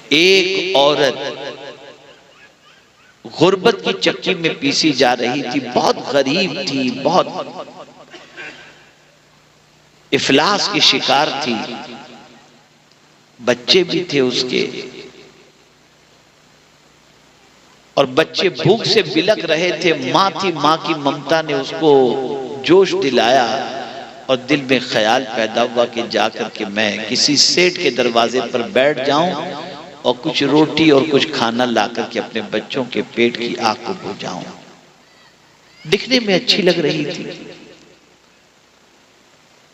ایک عورت غربت کی چکی میں پیسی جا رہی تھی، بہت غریب تھی، بہت افلاس کی شکار تھی، بچے بھی تھے اس کے، اور بچے بھوک سے بلک رہے تھے۔ ماں تھی، ماں کی ممتا نے اس کو جوش دلایا اور دل میں خیال پیدا ہوا کہ جا کر کے میں کسی سیٹ کے دروازے پر بیٹھ جاؤں اور کچھ روٹی اور کچھ کھانا لا کر کے اپنے بچوں کے پیٹ کی آگ کو بجھاؤں۔ دکھنے میں اچھی لگ رہی تھی۔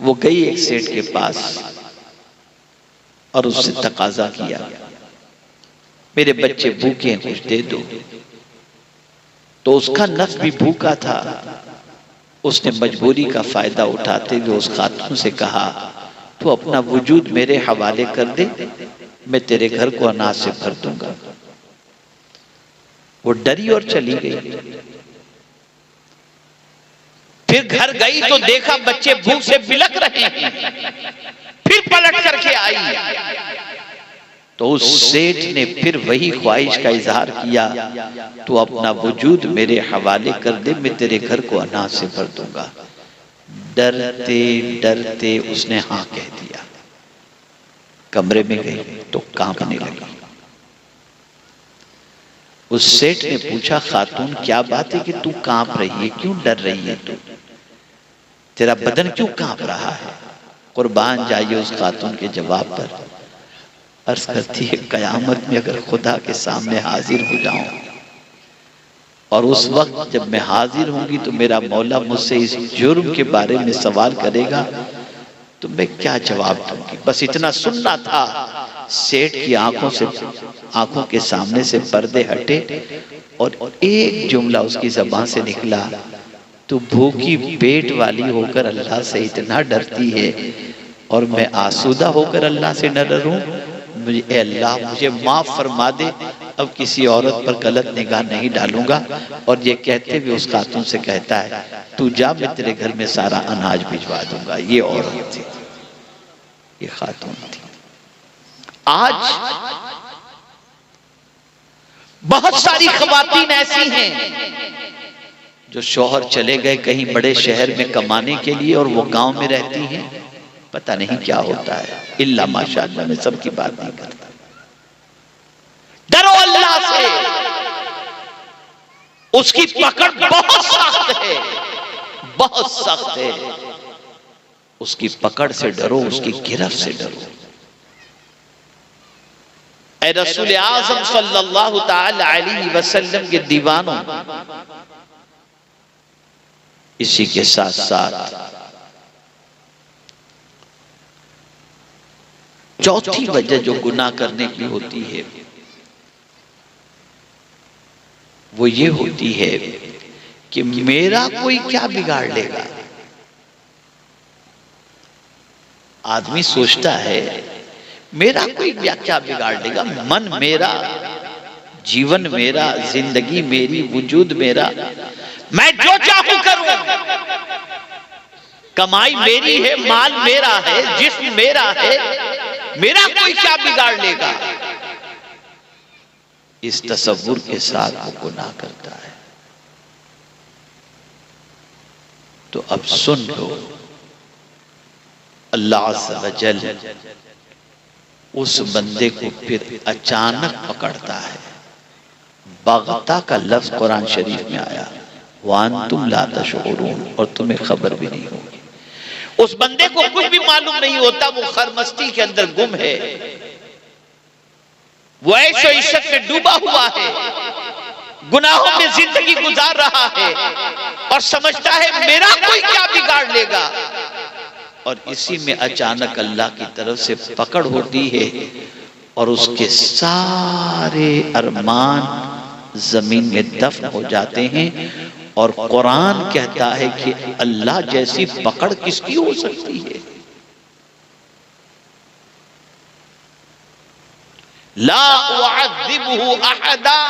وہ گئی ایک سیٹ کے پاس اور اس سے تقاضا کیا، میرے بچے بھوکے ہیں، کچھ دے دو۔ تو اس کا نفس بھی بھوکا تھا، اس نے مجبوری کا فائدہ اٹھاتے ہوئے اس خاتون سے کہا، تو اپنا وجود میرے حوالے کر دے، میں تیرے گھر کو اناج سے بھر دوں گا۔ وہ ڈری اور چلی گئی۔ پھر گھر گئی تو دیکھا بچے بھوک سے بلک رہے ہیں۔ پھر پلٹ کر کے آئی تو اس سیٹ نے پھر وہی خواہش کا اظہار کیا، تو اپنا وجود میرے حوالے کر دے، میں تیرے گھر کو اناج سے بھر دوں گا۔ ڈرتے ڈرتے اس نے ہاں کہہ دیا۔ کمرے میں گئی تو کانپنے لگی۔ اس سیٹ نے پوچھا، خاتون کیا بات ہے کہ تو کانپ رہی ہے، کیوں ڈر رہی ہے، تو تیرا بدن کیوں کانپ رہا ہے؟ قربان جائیے اس خاتون کے جواب پر، عرض کرتی ہے قیامت میں اگر خدا کے سامنے حاضر ہو جاؤں اور اس وقت جب میں حاضر ہوں گی تو میرا مولا مجھ سے اس جرم کے بارے میں سوال کرے گا تو میں کیا جواب دوں گی؟ بس اتنا سننا تھا۔ سیٹ کی آنکھوں کے سامنے سے پردے ہٹے اور ایک جملہ اس کی زبان سے نکلا، تو بھوکی پیٹ والی ہو کر اللہ سے اتنا ڈرتی ہے اور میں آسودہ ہو کر اللہ سے نہ ڈروں؟ اے اللہ مجھے معاف فرما دے، اب کسی عورت پر غلط نگاہ نہیں ڈالوں گا۔ اور یہ کہتے ہوئے اس خاتون سے کہتا ہے، تو جا، میں تیرے گھر میں سارا اناج بھجوا دوں گا۔ یہ عورت تھی، یہ خاتون تھی۔ آج بہت ساری خواتین ایسی ہیں جو شوہر چلے گئے کہیں بڑے شہر میں کمانے کے لیے اور وہ گاؤں میں رہتی ہیں، پتہ نہیں کیا ہوتا ہے، اللہ ماشاءاللہ میں سب کی بات نہیں کرتا۔ ڈرو اللہ سے، اس کی پکڑ بہت سخت ہے، بہت سخت ہے۔ اس کی پکڑ سے ڈرو، اس کی گرفت سے ڈرو۔ اے رسول اعظم صلی اللہ تعالی علیہ وسلم کے دیوانوں، اسی کے ساتھ ساتھ چوتھی وجہ جو گناہ کرنے کی ہوتی ہے وہ یہ ہوتی ہے کہ میرا کوئی کیا بگاڑ لے گا۔ آدمی سوچتا ہے میرا کوئی کیا بگاڑ لے گا، من میرا، جیون میرا، زندگی میری، وجود میرا، میں جو چاہوں کروں، کمائی میری ہے، مال میرا ہے، جسم میرا ہے، میرا کوئی کیا بگاڑ لے گا۔ اس تصور کے ساتھ وہ گناہ کرتا ہے۔ تو اب سن لو، اللہ عز و جل اس بندے کو پھر اچانک پکڑتا ہے۔ بغتہ کا لفظ قرآن شریف میں آیا، وَأَنْتُمْ لَا تَشْعُرُونَ، اور تمہیں خبر بھی نہیں ہوگی۔ اس بندے کو کچھ بھی معلوم نہیں ہوتا، وہ خرمستی کے اندر گم ہے، وہ عیش و عشرت میں ڈوبا ہوا ہے، گناہوں میں زندگی گزار رہا ہے اور سمجھتا ہے میرا کوئی کیا بگاڑ لے گا۔ اور اسی میں اچانک اللہ کی طرف سے پکڑ ہوتی ہے اور اس کے سارے ارمان زمین میں دفن ہو جاتے ہیں۔ اور قرآن کہتا ہے کہ اللہ جیسی پکڑ کس کی ہو سکتی ہے؟ لا اعذبہ احدا،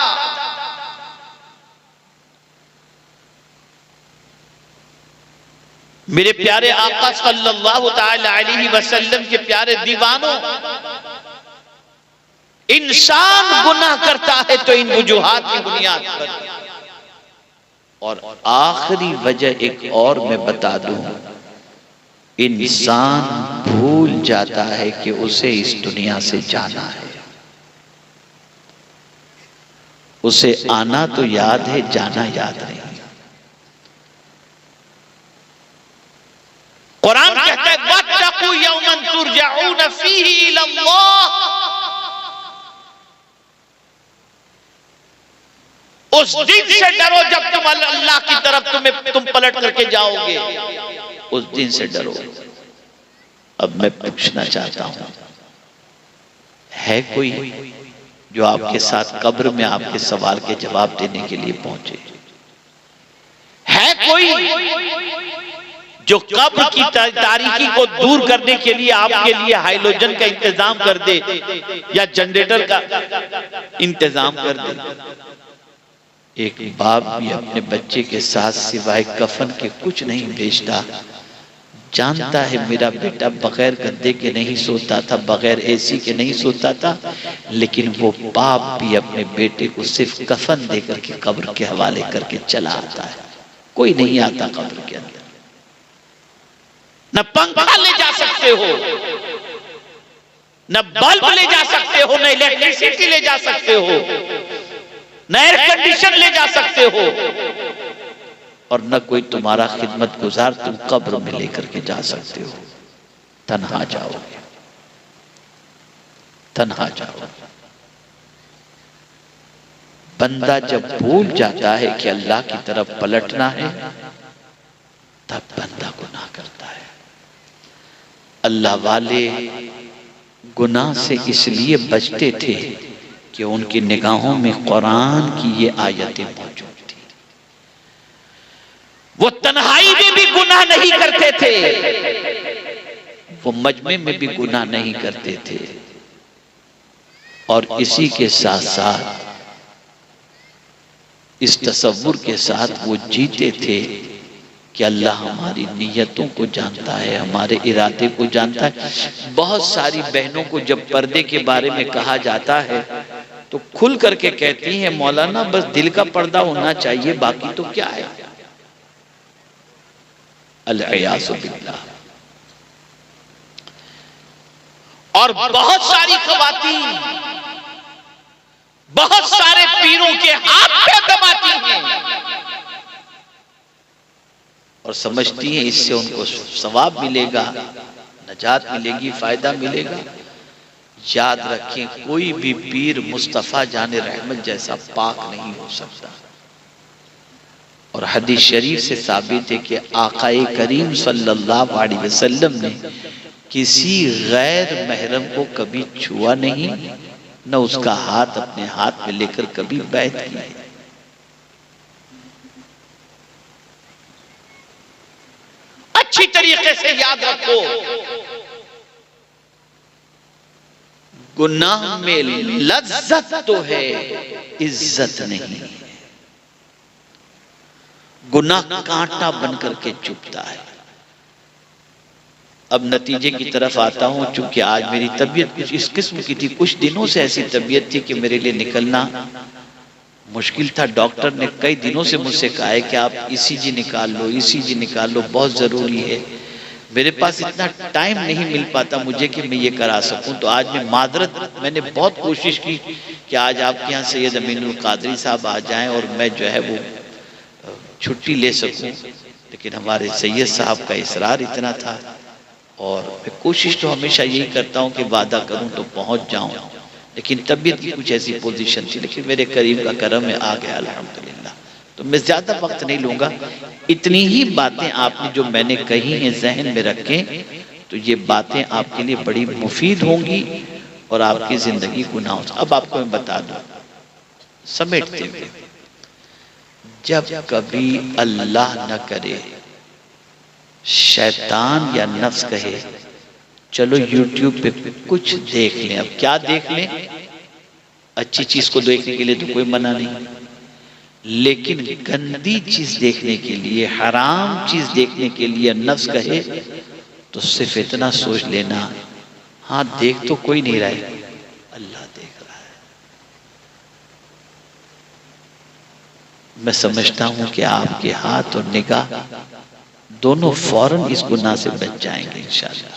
میرے پیارے آقا صلی اللہ تعالی علیہ وسلم کے پیارے دیوانوں، انسان گناہ کرتا ہے تو ان وجوہات کی بنیاد پر. اور آخری وجہ ایک اور میں بتا دوں، انسان بھول جاتا ہے کہ اسے اس دنیا سے جانا ہے. اسے آنا تو یاد ہے، جانا یاد نہیں. قرآن کہتا ہے وَاتَّقُوا يَوْمًا تُرْجَعُونَ فِيهِ إِلَى اللَّهِ. اس دن سے ڈرو جب تم اللہ کی طرف تم پلٹ کر کے جاؤ گے. اس دن سے ڈرو. اب میں پوچھنا چاہتا ہوں، ہے کوئی جو آپ کے ساتھ قبر میں آپ کے سوال کے جواب دینے کے لیے پہنچے؟ ہے کوئی جو قبر کی تاریکی کو دور کرنے کے لیے آپ کے لیے ہائیلوجن کا انتظام کر دے یا جنریٹر کا انتظام کر دے؟ ایک باپ بھی اپنے بچے کے ساتھ سوائے کفن کے کچھ نہیں بھیجتا. جانتا ہے میرا بیٹا بغیر گدے کے نہیں سوتا تھا، بغیر اے سی کے نہیں سوتا تھا، لیکن وہ باپ بھی اپنے بیٹے کو صرف کفن دے کر کے قبر کے حوالے کر کے چلا آتا ہے. کوئی نہیں آتا قبر کے اندر. نہ پنکھا لے جا سکتے ہو، نہ بلب لے جا سکتے ہو، نہ الیکٹریسٹی لے جا سکتے ہو، نہ ایئر کنڈیشن لے جا سکتے ہو، اور نہ کوئی تمہارا خدمت گزار تم قبر میں لے کر کے جا سکتے ہو. تنہا جاؤ گے، تنہا جاؤ. بندہ جب بھول جاتا ہے کہ اللہ کی طرف پلٹنا ہے تب بندہ گناہ کرتا ہے. اللہ والے گناہ سے اس لیے بچتے تھے کہ ان کی نگاہوں میں قرآن کی یہ آیتیں موجود تھی. وہ تنہائی میں بھی گناہ نہیں کرتے تھے، وہ مجمع میں بھی گناہ نہیں کرتے تھے، اور اسی کے ساتھ ساتھ اس تصور کے ساتھ وہ جیتے تھے کہ اللہ ہماری نیتوں کو جانتا ہے، ہمارے ارادے کو جانتا ہے. بہت ساری بہنوں کو جب پردے کے بارے میں کہا جاتا ہے تو کھل کر کے کہتی ہیں مولانا بس دل کا پردہ ہونا چاہیے، باقی تو کیا ہے. العیاذ باللہ. اور بہت ساری خواتین بہت سارے پیروں کے ہاتھ پہ دباتی ہیں اور سمجھتی ہیں اس سے ان کو ثواب ملے گا، نجات ملے گی، فائدہ ملے گا. یاد رکھیں کوئی بھی پیر مصطفیٰ جان رحمت جیسا پاک نہیں ہو سکتا. اور حدیث شریف سے ثابت ہے کہ آقا کریم صلی اللہ علیہ وسلم نے کسی غیر محرم کو کبھی چھوا نہیں، نہ اس کا ہاتھ اپنے ہاتھ میں لے کر کبھی بیعت کی. اچھی طریقے سے یاد رکھو، گناہ میں لذت تو ہے، عزت نہیں. گناہ کانٹا بن کر کے چبھتا ہے. اب نتیجے کی طرف آتا ہوں. چونکہ آج میری طبیعت کچھ اس قسم کی تھی، کچھ دنوں سے ایسی طبیعت تھی کہ میرے لیے نکلنا مشکل تھا. ڈاکٹر نے کئی دنوں سے مجھ سے کہا ہے کہ آپ ECG نکال لو، ECG نکال لو، بہت ضروری ہے. میرے پاس اتنا ٹائم نہیں مل پاتا مجھے کہ میں یہ کرا سکوں. تو آج میں نے بہت کوشش کی کہ آج آپ کے یہاں سید امین القادری صاحب آ جائیں اور میں جو ہے وہ چھٹی لے سکوں، لیکن ہمارے سید صاحب کا اصرار اتنا تھا. اور میں کوشش تو ہمیشہ یہی کرتا ہوں کہ وعدہ کروں تو پہنچ جاؤں، لیکن طبیعت کی کچھ ایسی پوزیشن تھی. لیکن میرے قریب کا کرم میں آ گیا الحمدللہ. تو میں زیادہ وقت نہیں لوں گا. اتنی ہی باتیں آپ نے جو میں نے کہی ہیں ذہن میں رکھیں، تو یہ باتیں آپ کے لیے بڑی مفید ہوں گی اور آپ کی زندگی گناہوں سے. اب آپ کو میں بتا دوں سمیٹتے ہوئے، جب کبھی اللہ نہ کرے شیطان یا نفس کہے چلو یوٹیوب پہ کچھ دیکھ لیں، اب کیا دیکھ لیں؟ اچھی چیز کو دیکھنے کے لیے تو کوئی منع نہیں، لیکن گندی چیز دیکھنے کے لیے، حرام چیز دیکھنے کے لیے نفس کہے تو صرف اتنا سوچ لینا، ہاں دیکھ تو کوئی نہیں رہا ہے، اللہ دیکھ رہا ہے. میں سمجھتا ہوں کہ آپ کے ہاتھ اور نگاہ دونوں فوراً اس گناہ سے بچ جائیں گے انشاءاللہ،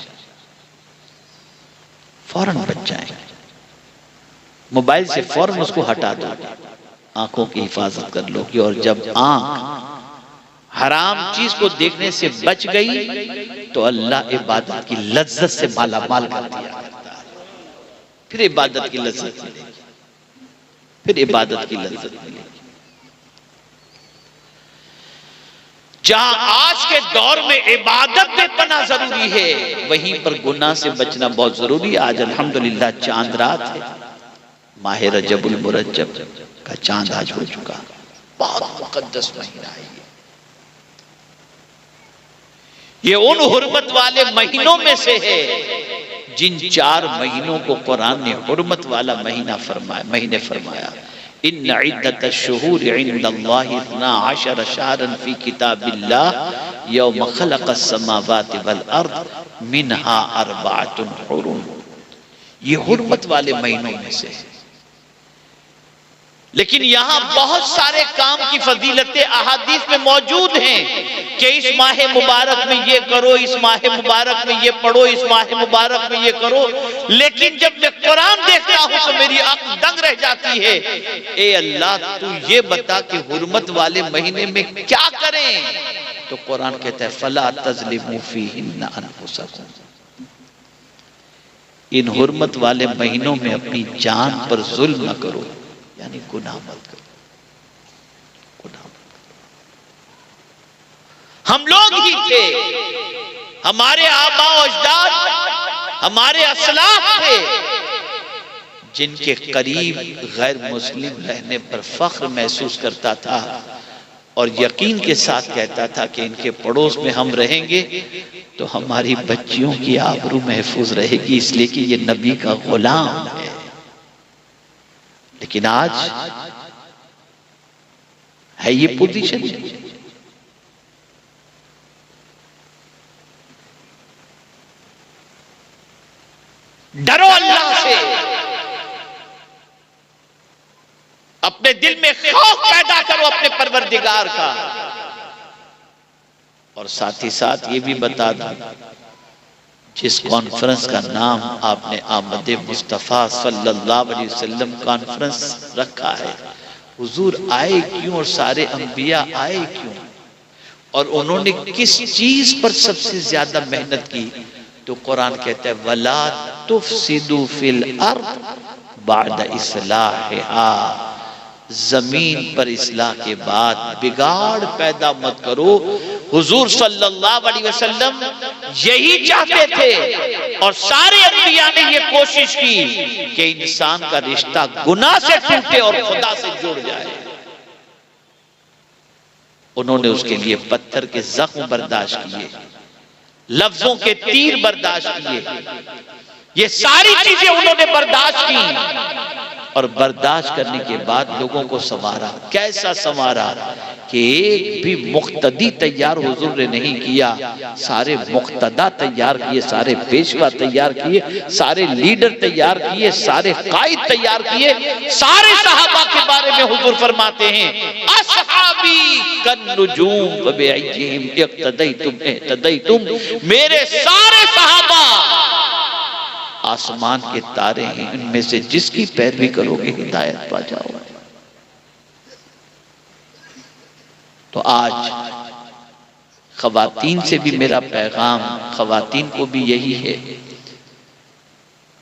فوراً بچ جائیں گے۔ موبائل سے فوراً اس کو ہٹا دو، آنکھوں کی حفاظت کر لو گی، اور جب آنکھ حرام چیز کو دیکھنے سے بچ گئی تو اللہ عبادت کی لذت سے مالا مال کر دیا کرتا ہے۔ پھر عبادت کی لذت ملے گی، پھر عبادت کی لذت ملے گی۔ جہاں آج کے دور میں عبادت بے پناہ ضروری ہے، وہیں پر گناہ سے بچنا بہت ضروری ہے۔ آج الحمدللہ چاند رات ہے، ماہ رجب المرجب کا چاند آج ہو چکا، بہت مقدس مہینہ ہے۔ یہ ان حرمت والے مہینوں میں سے ہے جن 4 مہینوں کو قرآن نے حرمت والا مہینے فرمایا۔ ان عدت الشہور عند اللہ 12 شہرا فی کتاب اللہ یوم خلق السماوات والارض منها 4 حرم۔ یہ حرمت والے مہینوں میں سے ہے، لیکن یہاں بہت سارے کام کی فضیلتیں احادیث میں موجود ہیں کہ اس ماہ مبارک میں یہ کرو، اس ماہ مبارک میں یہ پڑھو، اس ماہ مبارک میں یہ کرو، لیکن جب میں قرآن دیکھتا ہوں تو میری عقل دنگ رہ جاتی ہے۔ اے اللہ تو یہ بتا کہ حرمت والے مہینے میں کیا کریں؟ تو قرآن کہتا ہے فَلَا تَظْلِمُوا فِيهِنَّ أَنفُسَكُمْ، ان حرمت والے مہینوں میں اپنی جان پر ظلم نہ کرو، یعنی گناہ مت کرو، گناہ مت کرو۔ ہم لوگ ہی تھے، ہمارے آباء و اجداد، ہمارے اسلاف تھے جن کے قریب غیر مسلم رہنے پر فخر محسوس کرتا تھا اور یقین کے ساتھ کہتا تھا کہ ان کے پڑوس میں ہم رہیں گے تو ہماری بچیوں کی آبرو محفوظ رہے گی، اس لیے کہ یہ نبی کا غلام ہے۔ لیکن آج ہے یہ پوزیشن، ڈرو اللہ سے، اپنے دل میں خوف پیدا کرو اپنے پروردگار کا، اور ساتھ ہی ساتھ یہ بھی بتا دوں جس کانفرنس کا نام آپ نے آمد مصطفیٰ صلی اللہ علیہ وسلم کانفرنس رکھا ہے، حضور آئے کیوں اور سارے انبیاء آئے کیوں، اور انہوں نے کس چیز پر سب سے زیادہ محنت کی؟ تو قرآن کہتا ہے وَلَا تُفْسِدُوا فِي الْأَرْضِ بَعْدَ إِصْلَاحِهَا، زمین پر اصلاح کے بعد بگاڑ پیدا مت کرو۔ حضور صلی اللہ علیہ وسلم یہی چاہتے تھے، اور سارے انبیاء نے یہ کوشش کی کہ انسان کا رشتہ گناہ سے ٹوٹے اور خدا سے جڑ جائے۔ انہوں نے اس کے لیے پتھر کے زخم برداشت کیے، لفظوں کے تیر برداشت کیے، یہ ساری چیزیں انہوں نے برداشت کی، اور برداشت کرنے کے بعد لوگوں کو سنوارا۔ کیسا سنوارا کہ ایک بھی مقتدی تیار حضور نے نہیں کیا، سارے مقتدہ تیار کیے، سارے پیشوا تیار کیے، سارے لیڈر تیار کیے، سارے قائد تیار کیے۔ سارے صحابہ کے بارے میں حضور فرماتے ہیں اصحابی کالنجوم فبأیہم اقتدیتم اہتدیتم، میرے سارے صحابہ آسمان کے تارے ہیں، ان میں سے جس کی پیروی کرو گے ہدایت پا جاؤ۔ تو آج خواتین سے بھی میرا پیغام، خواتین کو بھی یہی ہے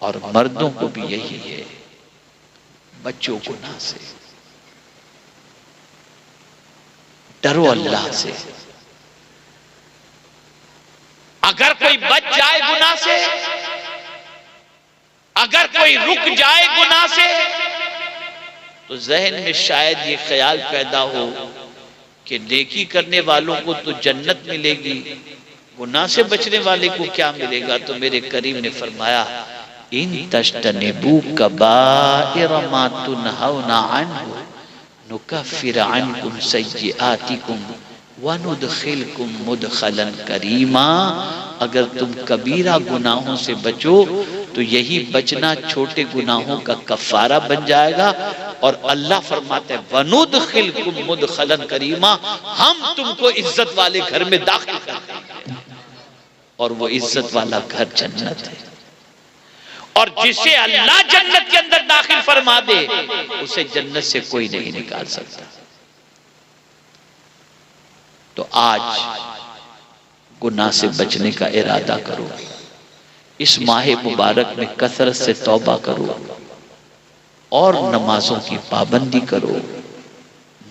اور مردوں کو بھی یہی ہے، بچوں گناہ سے ڈرو، اللہ سے۔ اگر کوئی بچ جائے گناہ سے، اگر کوئی رک جائے گناہ سے، تو ذہن میں شاید یہ خیال پیدا ہو کہ نیکی کرنے والوں کو تو جنت ملے گی، گناہ سے بچنے والے کو کیا ملے گا؟ تو میرے کریم نے فرمایا ان تجتنبوا کبائر ما تنہون عنہ نکفر عنکم سیئاتکم وندخلکم مدخلا کریما، اگر تم کبیرہ گناہوں سے بچو تو یہی بچنا چھوٹے گناہوں کا کفارہ بن جائے گا. اور اللہ فرماتے ہیں وَنُدْخِلْكُمْ مُدْخَلًا کریما، ہم تم کو عزت والے گھر میں داخل کر دیں گے. اور وہ عزت والا گھر جنت ہے. اور جسے اللہ جنت کے اندر داخل فرما دے اسے جنت سے کوئی نہیں نکال سکتا. تو آج گناہ سے بچنے کا ارادہ کرو. اس ماہ مبارک میں کثرت سے توبہ کرو اور نمازوں کی پابندی کرو.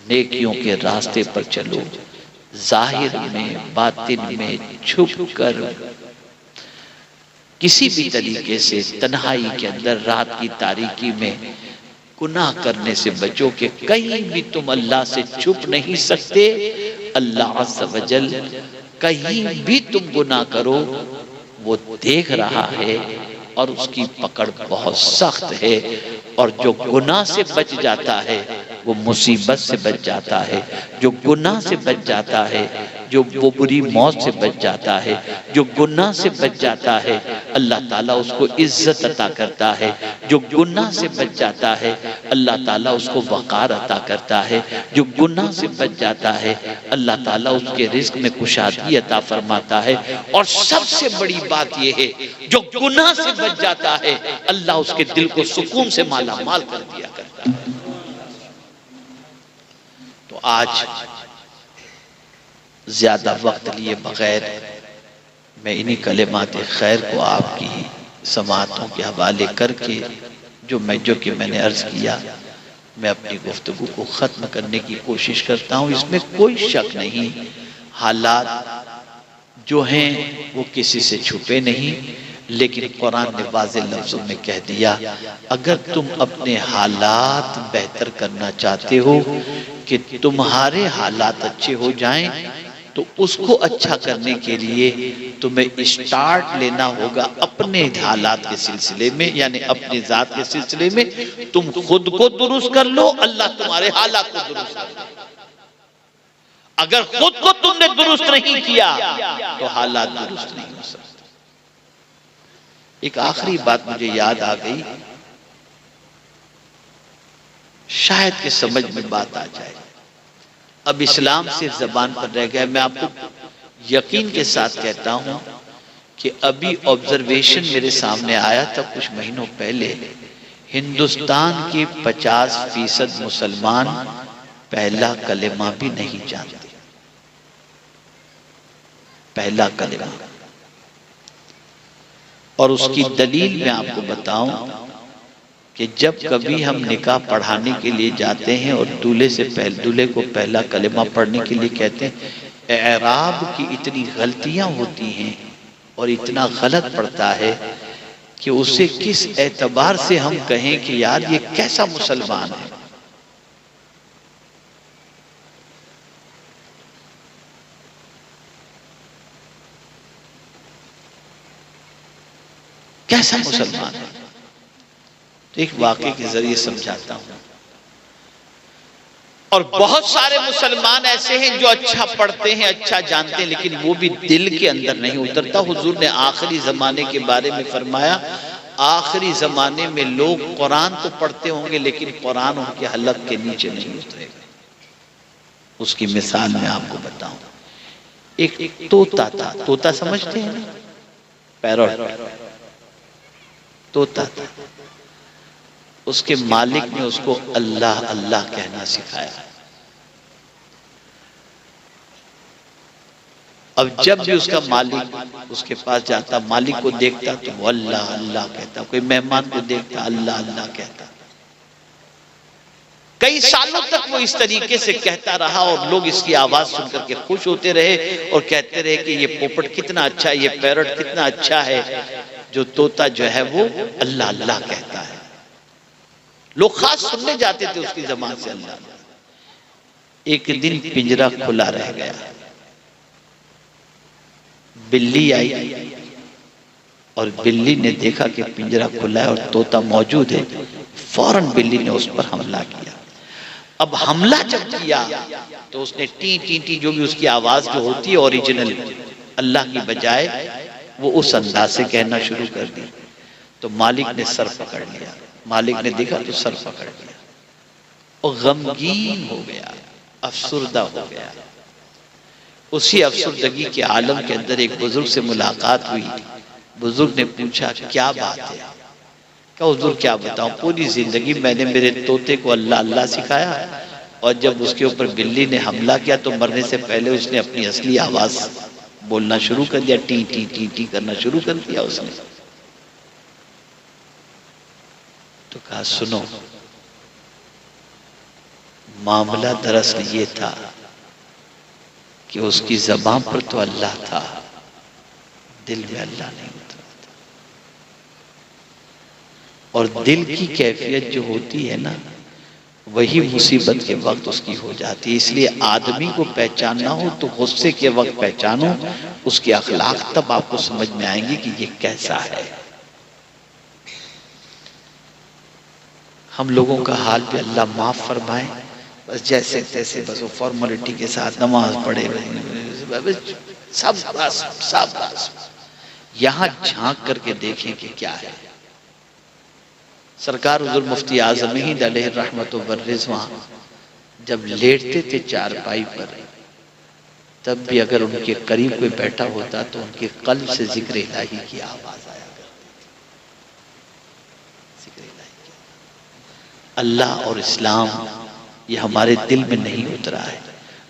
نیکیوں کے راستے پر چلو. ظاہر میں باطن میں چھپ کر کسی بھی طریقے سے تنہائی کے اندر رات کی تاریکی میں گناہ کرنے سے بچو کہ کہیں بھی تم اللہ سے چھپ نہیں سکتے. اللہ عز و جل کہیں بھی تم گناہ کرو وہ دیکھ رہا ہے اور اس کی پکڑ بہت سخت ہے. اور جو گناہ سے بچ جاتا ہے وہ مصیبت سے بچ جاتا ہے. جو گناہ سے بچ جاتا ہے، جو وہ بری موت سے بچ جاتا ہے، جو گناہ سے بچ جاتا ہے اللہ تعالیٰ اس کو عزت عطا کرتا ہے. جو گناہ سے بچ جاتا ہے اللہ تعالیٰ اس کو وقار عطا کرتا ہے. جو گناہ سے بچ جاتا ہے اللہ تعالیٰ اس کے رزق میں کشادگی عطا فرماتا ہے. اور سب سے بڑی بات یہ ہے جو گناہ سے بچ جاتا ہے اللہ اس کے دل کو سکون سے مالا مال کر دیا کرتا ہے. تو آج زیادہ وقت لیے بغیر میں انہی کلمات خیر کو آپ کی سماعتوں کے حوالے کر کے جو میں نے عرض کیا میں اپنی گفتگو کو ختم کرنے کی کوشش کرتا ہوں. اس میں کوئی شک نہیں حالات جو ہیں وہ کسی سے چھپے نہیں، لیکن قرآن نے واضح لفظوں میں کہہ دیا اگر تم اپنے حالات بہتر کرنا چاہتے ہو کہ تمہارے حالات اچھے ہو جائیں تو اس کو اچھا کرنے کے لیے تمہیں اسٹارٹ لینا ہوگا اپنے حالات کے سلسلے میں، یعنی اپنے ذات کے سلسلے میں. تم خود کو درست کر لو اللہ تمہارے حالات کو درست کر لو. اگر خود کو تم نے درست نہیں کیا تو حالات درست نہیں ہو سکتے. ایک آخری بات مجھے یاد آ گئی، شاید کہ سمجھ میں بات آ جائے. اب اسلام سے زبان پر رہ گیا. میں آپ کو یقین کے ساتھ کہتا ہوں کہ ابھی آبزرویشن میرے سامنے آیا تھا کچھ مہینوں پہلے، ہندوستان کے 50% مسلمان پہلا کلمہ بھی نہیں جانتے. پہلا کلمہ. اور اس کی دلیل میں آپ کو بتاؤں کہ جب کبھی ہم نکاح پڑھانے کے لیے جاتے ہیں اور دولہے کو پہلا کلمہ پڑھنے کے لیے کہتے ہیں، اعراب کی اتنی غلطیاں ہوتی ہیں اور اتنا غلط پڑتا ہے کہ اسے کس اعتبار سے ہم کہیں کہ یار یہ کیسا مسلمان ہے. کیسا مسلمان ہے. تو ایک واقعے کے ذریعے سمجھاتا ہوں. اور بہت سارے مسلمان ایسے ہیں جو اچھا پڑھتے ہیں اچھا جانتے ہیں لیکن وہ بھی دل کے اندر نہیں اترتا. حضور نے آخری زمانے کے بارے میں فرمایا آخری زمانے میں لوگ قرآن تو پڑھتے ہوں گے لیکن قرآن ان کے حلق کے نیچے نہیں اترے گا. اس کی مثال میں آپ کو بتاؤں. ایک طوطا تھا. طوطا سمجھتے ہیں؟ پیروٹ. طوطا تھا. اس کے مالک نے اس کو اللہ اللہ کہنا سکھایا. اب جب بھی اس کا مالک اس کے پاس جاتا مالک کو دیکھتا تو وہ اللہ اللہ کہتا. کوئی مہمان کو دیکھتا اللہ اللہ کہتا. کئی سالوں تک وہ اس طریقے سے کہتا رہا اور لوگ اس کی آواز سن کر کے خوش ہوتے رہے اور کہتے رہے کہ یہ پوپٹ کتنا اچھا ہے، یہ پیرٹ کتنا اچھا ہے جو طوطا جو ہے وہ اللہ اللہ کہتا ہے. لوگ خاص سننے جاتے تھے اس کی زبان سے اللہ. ایک دن پنجرا کھلا رہ گیا. بلی آئی اور بلی نے دیکھا کہ پنجرا کھلا ہے اور طوطا موجود ہے. فوراً بلی نے اس پر حملہ کیا. اب حملہ جب کیا تو اس نے ٹی ٹی ٹی جو بھی اس کی آواز جو ہوتی ہے اوریجنل اللہ کی بجائے وہ اس انداز سے کہنا شروع کر دی. تو مالک نے سر پکڑ لیا، مالک نے دیکھا تو سر پکڑ لیا اور غمگین ہو گیا، افسردہ ہو گیا۔ اسی افسردگی کے عالم کے اندر ایک بزرگ سے ملاقات ہوئی۔ بزرگ نے پوچھا کیا بات ہے؟ کہ حضور کیا بتاؤں، پوری زندگی میں نے میرے طوطے کو اللہ اللہ سکھایا، اور جب اس کے اوپر بلی نے حملہ کیا تو مرنے سے پہلے اس نے اپنی اصلی آواز بولنا شروع کر دیا، ٹی ٹی ٹی ٹی کرنا شروع کر دیا اس نے۔ تو کہا سنو، معاملہ دراصل یہ تھا کہ اس کی زبان پر تو اللہ تھا، دل میں اللہ نہیں اترا تھا۔ اور دل کی کیفیت جو ہوتی ہے نا، وہی مصیبت کے وقت اس کی ہو جاتی ہے۔ اس لیے آدمی کو پہچاننا ہو تو غصے کے وقت پہچانو، اس کے اخلاق تب آپ کو سمجھ میں آئیں گے کہ یہ کیسا ہے۔ ہم لوگوں کا حال بھی اللہ معاف فرمائے، بس جیسے تیسے بس وہ فارملٹی کے ساتھ نماز پڑھے، سب بس یہاں جھانک کر کے دیکھیں کہ کیا ہے۔ سرکار حضور مفتی اعظم ہند علیہ الرحمت والرضوان جب لیٹتے تھے چارپائی پر، تب بھی اگر ان کے قریب کوئی بیٹھا ہوتا تو ان کے قلب سے ذکر الہی کی آواز آیا کرتی تھی۔ ذکر الہی کی آواز۔ اللہ اور اسلام یہ ہمارے دل میں نہیں اترا ہے۔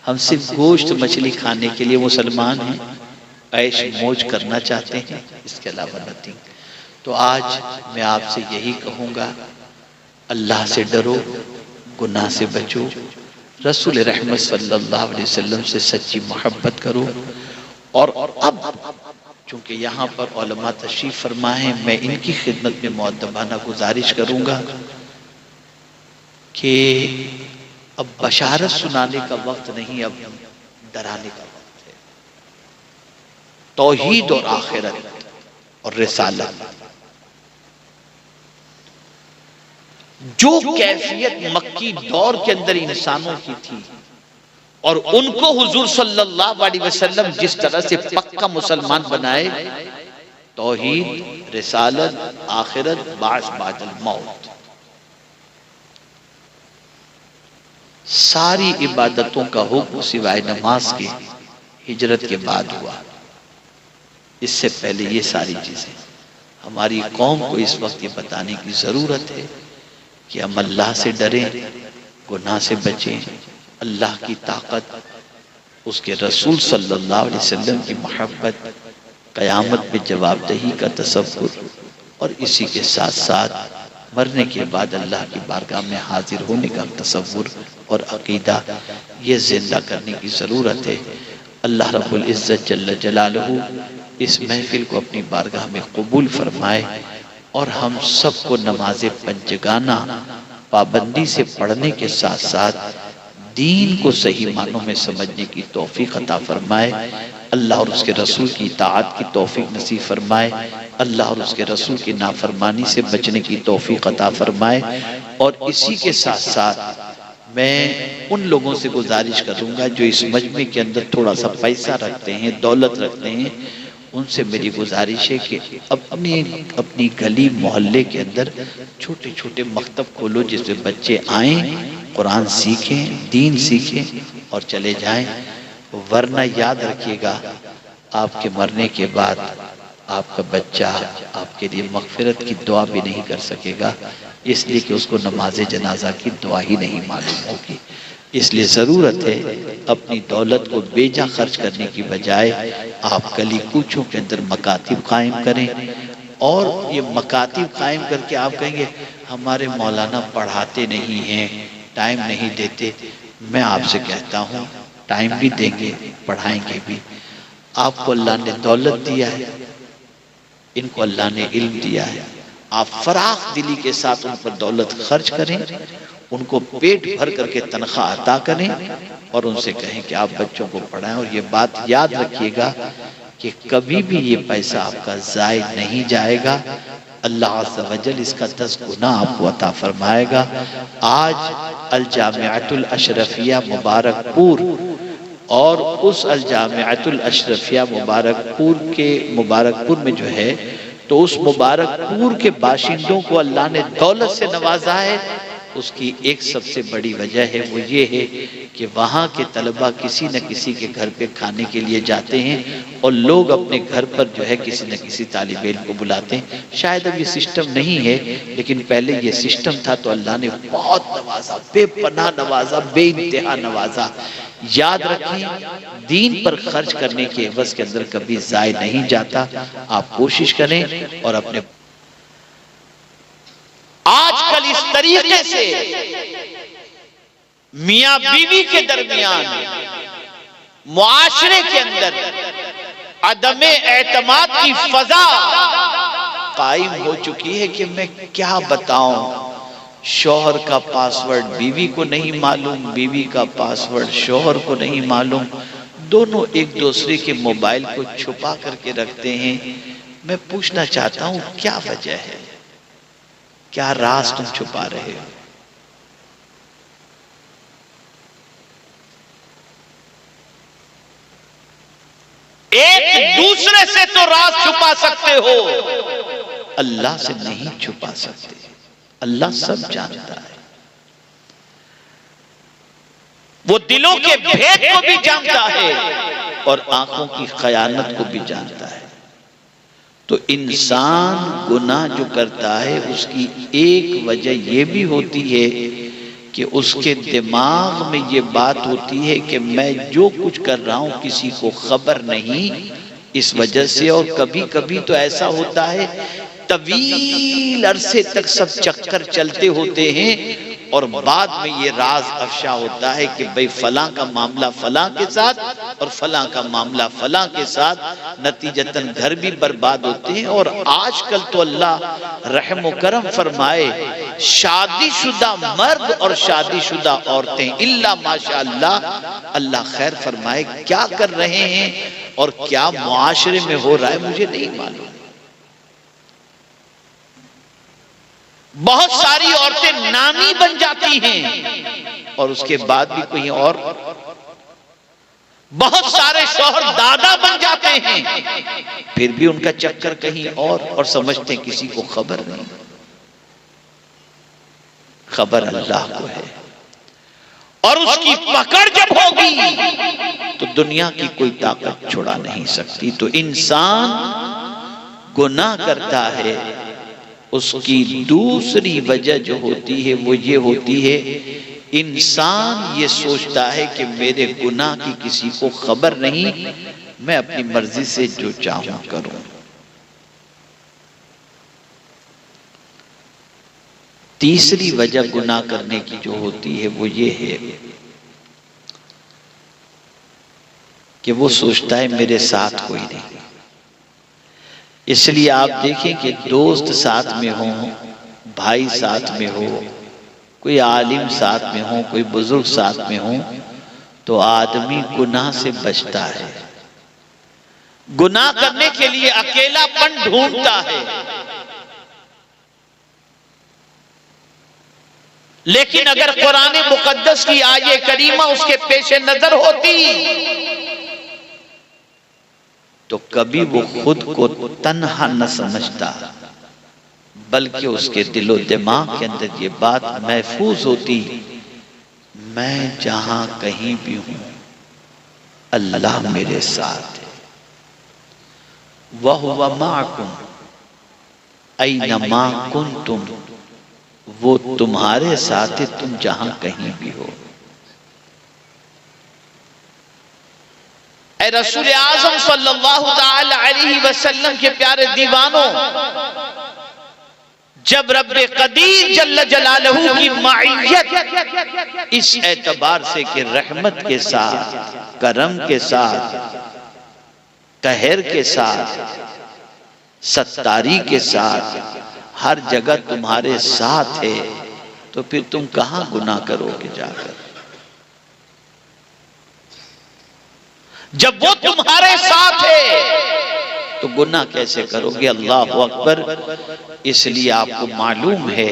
ہم صرف گوشت مچھلی کھانے کے لیے مسلمان ہیں، عیش موج کرنا چاہتے ہیں، اس کے علاوہ نتھنگ۔ تو آج میں آپ سے یہی کہوں گا، اللہ سے ڈرو، گناہ سے بچو، رسول رحمت صلی اللہ علیہ وسلم سے سچی محبت کرو۔ اور اب چونکہ یہاں پر علماء تشریف فرما ہیں، میں ان کی خدمت میں مؤدبانہ گزارش کروں گا کہ اب بشارت سنانے کا وقت نہیں، اب ڈرانے کا وقت ہے۔ توحید اور آخرت اور رسالت، جو کیفیت مکی دور کے اندر انسانوں کی تھی اور ان کو حضور صلی اللہ علیہ وسلم جس طرح سے پکا مسلمان بنائے، توحید، رسالت، آخرت، بعث بعد الموت، ساری عبادتوں کا حکم سوائے نماز کے ہجرت کے بعد ہوا۔ اس سے پہلے یہ ساری چیزیں ہماری قوم کو اس وقت یہ بتانے کی ضرورت ہے کہ ہم اللہ سے ڈریں، گناہ سے بچیں، اللہ کی طاقت، اس کے رسول صلی اللہ علیہ وسلم کی محبت، قیامت میں جواب دہی کا تصور، اور اسی کے ساتھ ساتھ مرنے کے بعد اللہ کی بارگاہ میں حاضر ہونے کا تصور اور عقیدہ، یہ زندہ کرنے کی ضرورت ہے۔ اللہ رب العزت جل جلالہ اس محفل کو اپنی بارگاہ میں قبول فرمائے، اور ہم سب کو نماز پنجگانہ پابندی سے پڑھنے کے ساتھ ساتھ دین کو صحیح معنوں میں سمجھنے کی توفیق عطا فرمائے۔ اللہ اور اس کے رسول کی اطاعت کی توفیق نصیب فرمائے، اللہ اور اس کے رسول کی نافرمانی سے بچنے کی توفیق عطا فرمائے۔ اور اسی کے ساتھ ساتھ میں ان لوگوں سے گزارش کروں گا جو اس مجمع کے اندر تھوڑا سا پیسہ رکھتے ہیں، دولت رکھتے ہیں، ان سے میری گزارش ہے کہ اپنی گلی محلے کے اندر چھوٹے چھوٹے مکتب کھولو، جس میں بچے آئیں، قرآن سیکھیں، دین سیکھیں اور چلے جائیں۔ ورنہ یاد رکھیے گا، آپ کے مرنے کے بعد آپ کا بچہ آپ کے لیے مغفرت کی دعا بھی نہیں کر سکے گا، اس لیے کہ اس کو نماز جنازہ کی دعا ہی نہیں معلوم ہوگی۔ اس لیے ضرورت ہے اپنی دولت کو بے جا خرچ کرنے کی بجائے آپ گلی کوچوں کے اندر مکاتب قائم کریں، اور یہ مکاتب قائم کر کے آپ کہیں گے ہمارے مولانا پڑھاتے نہیں ہیں، ٹائم نہیں دیتے۔ میں آپ سے کہتا ہوں ٹائم بھی دیں گے، پڑھائیں گے بھی۔ آپ کو اللہ نے دولت دیا ہے، ان کو اللہ نے علم دیا ہے، آپ فراخ دلی کے ساتھ ان پر دولت خرچ کریں، ان کو پیٹ بھر کر کے تنخواہ عطا کریں، اور ان سے کہیں کہ آپ بچوں کو پڑھائیں۔ اور یہ بات یاد رکھیے گا کہ کبھی بھی یہ پیسہ آپ کا ضائع نہیں جائے گا، اللہ عز و جل اس کا 10 گنا آپ کو عطا فرمائے گا۔ آج الجامعۃ الاشرفیہ مبارک پور، اور اس الجامعۃ الاشرفیہ مبارک پور میں جو ہے تو اس مبارک پور کے باشندوں کو اللہ نے دولت سے نوازا ہے، اس کی ایک سب سے بڑی وجہ ہے وہ یہ ہے کہ وہاں کے طلبہ کسی نہ کسی کے گھر پہ کھانے کے لیے جاتے ہیں اور لوگ اپنے گھر پر جو ہے کسی نہ کسی طالب علم کو بلاتے ہیں۔ شاید اب یہ سسٹم نہیں ہے، لیکن پہلے یہ سسٹم تھا تو اللہ نے بہت نوازا، بے پناہ نوازا، بے انتہا نوازا۔ یاد رکھیں، دین پر خرچ کرنے کے عوض کے اندر کبھی ضائع نہیں جاتا۔ آپ کوشش کریں اور اپنے آج کل اس طریقے سے میاں بیوی کے درمیان معاشرے کے اندر عدم اعتماد کی فضا قائم ہو چکی ہے کہ میں کیا بتاؤں، شوہر کا پاسورڈ بیوی کو نہیں معلوم، بیوی کا پاسورڈ شوہر کو نہیں معلوم، دونوں ایک دوسرے کے موبائل کو چھپا کر کے رکھتے ہیں۔ میں پوچھنا چاہتا ہوں کیا وجہ ہے، کیا راز تم چھپا رہے ہو؟ ایک دوسرے سے تو راز چھپا سکتے ہو، اللہ سے نہیں چھپا سکتے۔ اللہ سب جانتا ہے، وہ دلوں کے بھید کو بھی جانتا ہے اور آنکھوں کی خیانت کو بھی جانتا ہے۔ تو انسان گناہ جو کرتا ہے اس کی ایک وجہ یہ بھی ہوتی ہے کہ اس کے دماغ میں یہ بات ہوتی ہے کہ میں جو کچھ کر رہا ہوں کسی کو خبر نہیں، اس وجہ سے۔ اور کبھی کبھی تو ایسا ہوتا ہے طویل عرصے تک سب چکر چلتے ہوتے ہیں اور بعد میں یہ راز افشا ہوتا ہے کہ بھئی فلاں کا معاملہ فلاں کے ساتھ اور فلاں کا معاملہ فلاں کے ساتھ، نتیجتاً گھر بھی برباد ہوتے ہیں۔ اور آج کل تو اللہ رحم و کرم فرمائے، شادی شدہ مرد اور شادی شدہ عورتیں الا ماشاءاللہ، اللہ خیر فرمائے، کیا کر رہے ہیں اور کیا معاشرے میں ہو رہا ہے مجھے نہیں معلوم۔ بہت ساری عورتیں نانی بن جاتی ہیں اور اس کے بعد بھی کوئی اور، بہت سارے شوہر دادا بن جاتے ہیں پھر بھی ان کا چکر کہیں اور سمجھتے ہیں کسی کو خبر نہیں۔ خبر اللہ کو ہے، اور اس کی پکڑ جب ہوگی تو دنیا کی کوئی طاقت چھڑا نہیں سکتی۔ تو انسان گناہ کرتا ہے، اس کی دوسری وجہ جو ہوتی ہے وہ یہ ہوتی ہے انسان یہ سوچتا ہے کہ میرے گناہ کی کسی کو خبر نہیں، میں اپنی مرضی سے جو چاہوں کروں۔ تیسری وجہ گناہ کرنے کی جو ہوتی ہے وہ یہ ہے کہ وہ سوچتا ہے میرے ساتھ کوئی نہیں۔ اس لیے آپ دیکھیں کہ دوست ساتھ میں ہوں، بھائی ساتھ میں ہو، کوئی عالم ساتھ میں ہو، کوئی بزرگ ساتھ میں ہو، تو آدمی گناہ سے بچتا ہے، گناہ کرنے کے لیے اکیلا پن ڈھونڈتا ہے۔ لیکن اگر قرآن مقدس کی آیے کریمہ اس کے پیش نظر ہوتی تو کبھی وہ خود کو تنہا نہ سمجھتا، بلکہ اس کے دل و دماغ کے اندر یہ بات محفوظ ہوتی، میں جہاں کہیں بھی ہوں اللہ میرے ساتھ ہے، وَهُوَ مَعَكُمْ أَيْنَمَا كُنْتُمْ، وہ تمہارے ساتھ ہے تم جہاں کہیں بھی ہو۔ اے رسول اعظم صلی اللہ تعالی علیہ وسلم کے پیارے دیوانوں، جب رب قدیر جل جلالہ کی معیت اس اعتبار سے کہ رحمت کے ساتھ، کرم کے ساتھ، قہر کے ساتھ، ستاری کے ساتھ، ہر جگہ تمہارے ساتھ ہے، تو پھر تم کہاں گناہ کرو گے جا کر؟ جب وہ تمہارے ساتھ ہے تو گناہ کیسے کرو گے؟ اللہ اکبر۔ اس لیے آپ کو معلوم ہے